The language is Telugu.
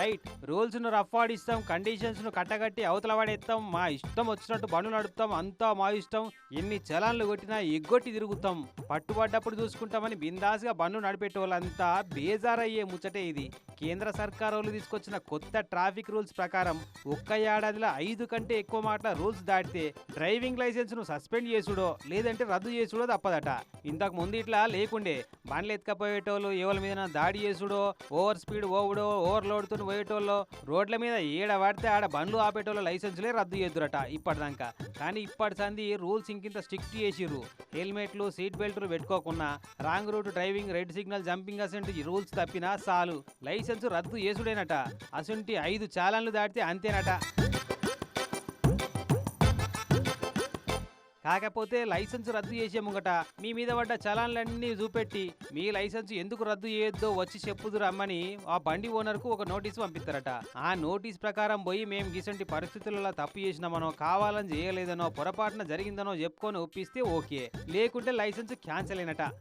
రైట్. రూల్స్ ను రఫ్ ఆడిస్తాం, కండిషన్స్ ను కట్టగట్టి అవతల వాడేస్తాం, మా ఇష్టం వచ్చినట్టు బండ్లు నడుపుతాం, అంతా మా ఇష్టం, ఎన్ని చలాన్లు కొట్టినా ఎగ్గొట్టి తిరుగుతాం, పట్టుబడ్డప్పుడు చూసుకుంటామని బిందాస్గా బండ్లు నడిపేటోళ్ళంతా బేజారయ్యే ముచ్చటే ఇది. కేంద్ర సర్కారోళ్ళు తీసుకొచ్చిన కొత్త ట్రాఫిక్ రూల్స్ ప్రకారం ఒక్క ఏడాదిలో 5 కంటే ఎక్కువ మాటల రూల్స్ దాటితే డ్రైవింగ్ లైసెన్స్ ను సస్పెండ్ చేసుడో లేదంటే రద్దు చేసుడో తప్పదట. ఇంతకు ముందు ఇట్లా లేకుండే. బండ్లు ఎత్తుకపోయేటోళ్ళు ఎవరి మీద దాడి చేసుడో, ఓవర్ స్పీడ్ పోవుడో, ఓవర్లోడ్ తో పోయేటోళ్ళు, రోడ్ల మీద ఏడ పడితే ఆడ బండ్లు ఆపేటోళ్ళ లైసెన్సులే రద్దు చేద్దురట ఇప్పటిదాకా. కానీ ఇప్పటి సంది రూల్స్ ఇంకింత స్ట్రిక్ట్ చేసిర్రు. హెల్మెట్లు, సీట్ బెల్ట్లు పెట్టుకోకున్నా, wrong route driving, red signal jumping అసంటి రూల్స్ తప్పినా చాలు లైసెన్స్ రద్దు చేసుడేనట. అసంటి 5 చాలన్లు దాటితే అంతేనట. కాకపోతే లైసెన్స్ రద్దు చేసే ముంగట మీ మీద పడ్డ చలాన్లన్నీ చూపెట్టి మీ లైసెన్స్ ఎందుకు రద్దు చేయొద్దో వచ్చి చెప్పుదు రమ్మని ఆ బండి ఓనర్కు ఒక నోటీస్ పంపిస్తారట. ఆ నోటీస్ ప్రకారం పోయి మేము గిసంటి పరిస్థితులలో తప్పు చేసినామనో, కావాలని చేయలేదనో, పొరపాటున జరిగిందనో చెప్పుకొని ఒప్పిస్తే ఓకే, లేకుంటే లైసెన్స్ క్యాన్సిల్ అయినట.